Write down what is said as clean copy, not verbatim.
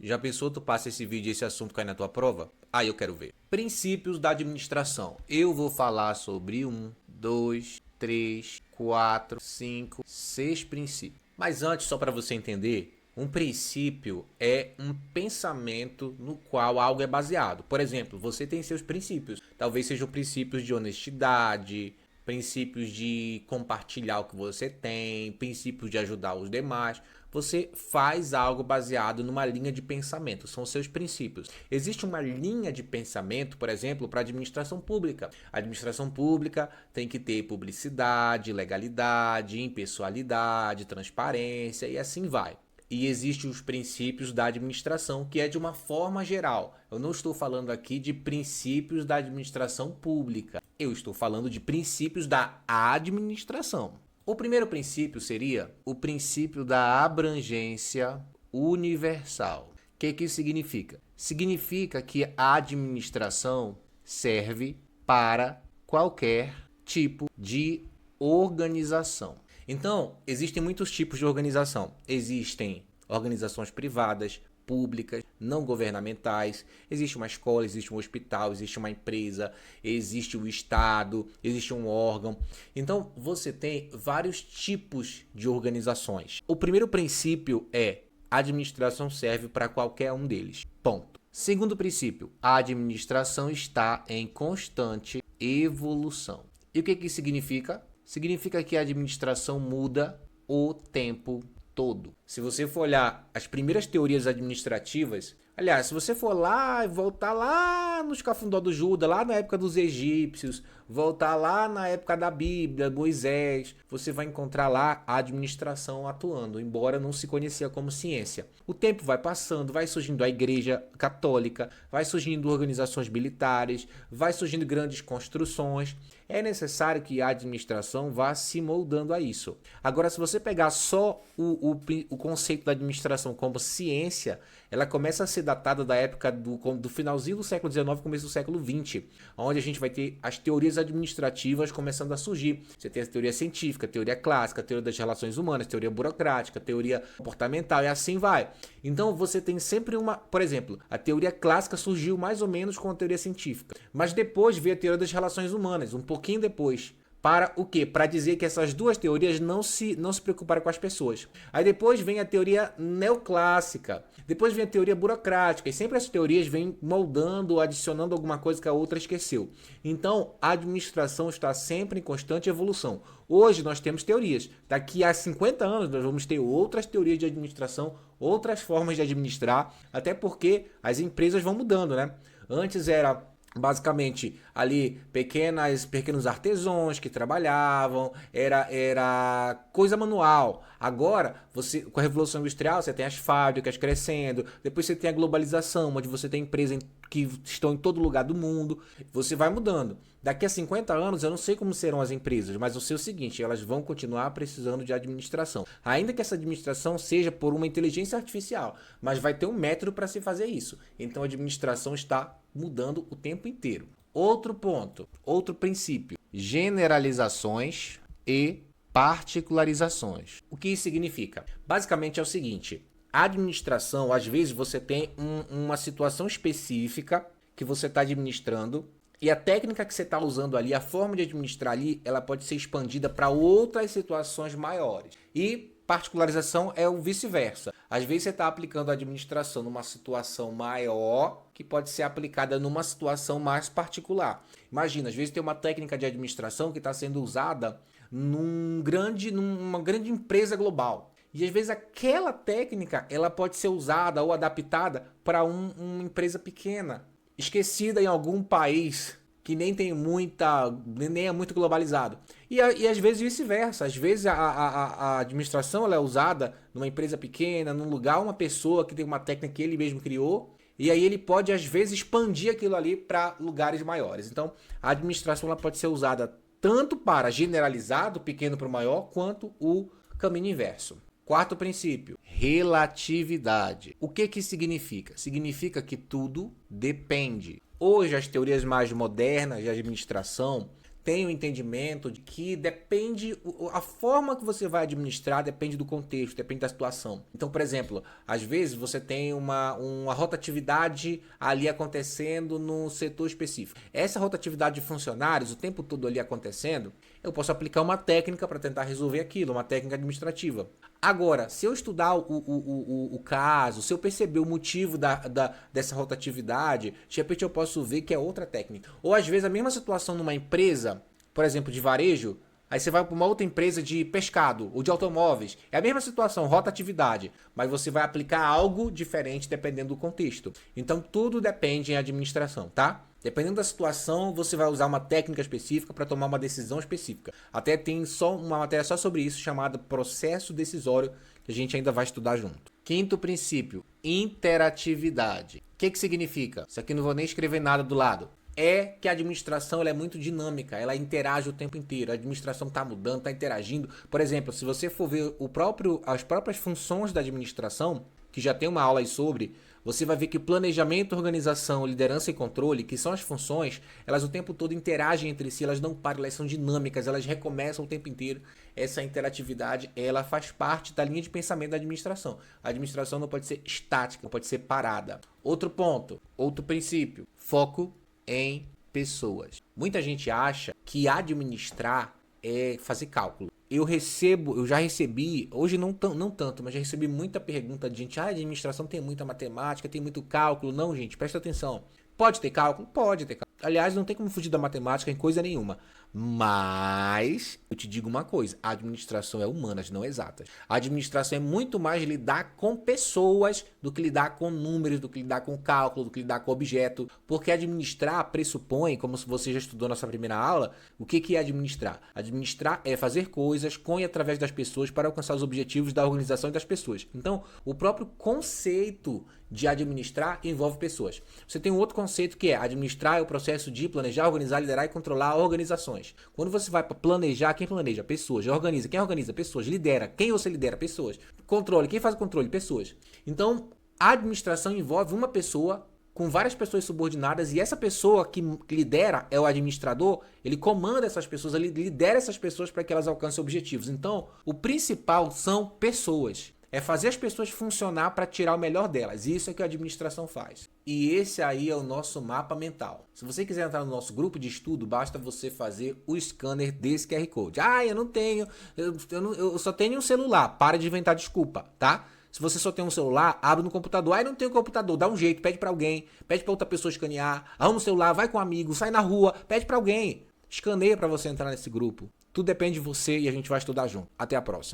Já pensou tu passa esse vídeo e esse assunto cai na tua prova? Aí eu quero ver. Princípios da administração. Eu vou falar sobre 6 princípios. Mas antes, só para você entender, um princípio é um pensamento no qual algo é baseado. Por exemplo, você tem seus princípios. Talvez sejam princípios de honestidade, princípios de compartilhar o que você tem, princípios de ajudar os demais. Você faz algo baseado numa linha de pensamento, são seus princípios. Existe uma linha de pensamento, por exemplo, para a administração pública. A administração pública tem que ter publicidade, legalidade, impessoalidade, transparência e assim vai. E existem os princípios da administração, que é de uma forma geral. Eu não estou falando aqui de princípios da administração pública. Eu estou falando de princípios da administração. O primeiro princípio seria o princípio da abrangência universal. O que isso significa? Significa que a administração serve para qualquer tipo de organização. Então, existem muitos tipos de organização. Existem organizações privadas, públicas, não governamentais, existe uma escola, existe um hospital, existe uma empresa, existe o Estado, existe um órgão. Então, você tem vários tipos de organizações. O primeiro princípio é: a administração serve para qualquer um deles. Ponto. Segundo princípio: a administração está em constante evolução. E o que isso significa? Significa que a administração muda o tempo todo. Se você for olhar as primeiras teorias administrativas, aliás, se você for lá e voltar lá nos Cafundó do Judas, lá na época dos egípcios, voltar lá na época da Bíblia, Moisés, você vai encontrar lá a administração atuando, embora não se conhecia como ciência. O tempo vai passando, vai surgindo a Igreja Católica, vai surgindo organizações militares, vai surgindo grandes construções. É necessário que a administração vá se moldando a isso. Agora, se você pegar só o conceito da administração como ciência, ela começa a ser datada da época do finalzinho do século XIX, começo do século XX, onde a gente vai ter as teorias administrativas começando a surgir. Você tem a teoria científica, a teoria clássica, a teoria das relações humanas, a teoria burocrática, a teoria comportamental e assim vai. Então você tem sempre por exemplo, a teoria clássica surgiu mais ou menos com a teoria científica, mas depois veio a teoria das relações humanas, um pouquinho depois. Para o quê? Para dizer que essas duas teorias não se preocuparam com as pessoas. Aí depois vem a teoria neoclássica, depois vem a teoria burocrática, e sempre essas teorias vêm moldando, adicionando alguma coisa que a outra esqueceu. Então, a administração está sempre em constante evolução. Hoje nós temos teorias, daqui a 50 anos nós vamos ter outras teorias de administração, outras formas de administrar, até porque as empresas vão mudando, né? Antes era basicamente ali pequenos artesãos que trabalhavam, era coisa manual. Agora, com a Revolução Industrial, você tem as fábricas crescendo, depois você tem a globalização, onde você tem empresas que estão em todo lugar do mundo, você vai mudando. Daqui a 50 anos, eu não sei como serão as empresas, mas eu sei o seguinte: elas vão continuar precisando de administração. Ainda que essa administração seja por uma inteligência artificial, mas vai ter um método para se fazer isso. Então a administração está mudando o tempo inteiro. Outro ponto, outro princípio: generalizações e particularizações. O que isso significa? Basicamente é o seguinte: a administração, às vezes você tem uma situação específica que você está administrando, e a técnica que você está usando ali, a forma de administrar ali, ela pode ser expandida para outras situações maiores. E particularização é o vice-versa. Às vezes você está aplicando a administração numa situação maior que pode ser aplicada numa situação mais particular. Imagina, às vezes tem uma técnica de administração que está sendo usada numa grande empresa global. E às vezes aquela técnica ela pode ser usada ou adaptada para uma empresa pequena, esquecida em algum país que nem é muito globalizado. E às vezes vice-versa. Às vezes a administração ela é usada numa empresa pequena, num lugar, uma pessoa que tem uma técnica que ele mesmo criou, e aí ele pode às vezes expandir aquilo ali para lugares maiores. Então a administração ela pode ser usada tanto para generalizar do pequeno para o maior, quanto o caminho inverso. Quarto princípio: relatividade. O que significa? Significa que tudo depende. Hoje as teorias mais modernas de administração tenha o entendimento de que depende, a forma que você vai administrar depende do contexto, depende da situação. Então, por exemplo, às vezes você tem uma rotatividade ali acontecendo num setor específico. Essa rotatividade de funcionários, o tempo todo ali acontecendo, eu posso aplicar uma técnica para tentar resolver aquilo, uma técnica administrativa. Agora, se eu estudar o caso, se eu perceber o motivo dessa rotatividade, de repente eu posso ver que é outra técnica. Ou às vezes a mesma situação numa empresa, por exemplo, de varejo, aí você vai para uma outra empresa de pescado ou de automóveis. É a mesma situação, rotatividade, mas você vai aplicar algo diferente dependendo do contexto. Então tudo depende em administração, tá? Dependendo da situação, você vai usar uma técnica específica para tomar uma decisão específica. Até tem só uma matéria só sobre isso, chamada processo decisório, que a gente ainda vai estudar junto. Quinto princípio, interatividade. O que significa? Isso aqui não vou nem escrever nada do lado. É que a administração ela é muito dinâmica, ela interage o tempo inteiro, a administração está mudando, está interagindo. Por exemplo, se você for ver as próprias funções da administração, que já tem uma aula aí sobre, você vai ver que planejamento, organização, liderança e controle, que são as funções, elas o tempo todo interagem entre si, elas não param, elas são dinâmicas, elas recomeçam o tempo inteiro. Essa interatividade, ela faz parte da linha de pensamento da administração. A administração não pode ser estática, não pode ser parada. Outro ponto, outro princípio, foco em pessoas. Muita gente acha que administrar é fazer cálculo. Eu já recebi, hoje não tanto, mas já recebi muita pergunta de gente, administração tem muita matemática, tem muito cálculo. Não, gente, presta atenção. Pode ter cálculo? Pode ter cálculo. Aliás, não tem como fugir da matemática em coisa nenhuma. Mas, eu te digo uma coisa, a administração é humanas, não exatas. A administração é muito mais lidar com pessoas do que lidar com números, do que lidar com cálculo, do que lidar com objeto. Porque administrar pressupõe, como você já estudou na sua primeira aula, o que é administrar? Administrar é fazer coisas com e através das pessoas para alcançar os objetivos da organização e das pessoas. Então, o próprio conceito de administrar envolve pessoas. Você tem um outro conceito que é administrar é o processo de planejar, organizar, liderar e controlar organizações. Quando você vai para planejar, quem planeja? Pessoas. Organiza, quem organiza? Pessoas. Lidera, quem você lidera? Pessoas. Controle, quem faz o controle? Pessoas. Então, a administração envolve uma pessoa com várias pessoas subordinadas e essa pessoa que lidera é o administrador, ele comanda essas pessoas, ele lidera essas pessoas para que elas alcancem objetivos. Então, o principal são pessoas. É fazer as pessoas funcionar para tirar o melhor delas. Isso é que a administração faz. E esse aí é o nosso mapa mental. Se você quiser entrar no nosso grupo de estudo, basta você fazer o scanner desse QR Code. Eu não tenho, eu só tenho um celular. Para de inventar desculpa, tá? Se você só tem um celular, abre no computador. Não tenho computador, dá um jeito, pede para alguém, pede para outra pessoa escanear, arruma o celular, vai com um amigo, sai na rua, pede para alguém. Escaneia para você entrar nesse grupo. Tudo depende de você e a gente vai estudar junto. Até a próxima.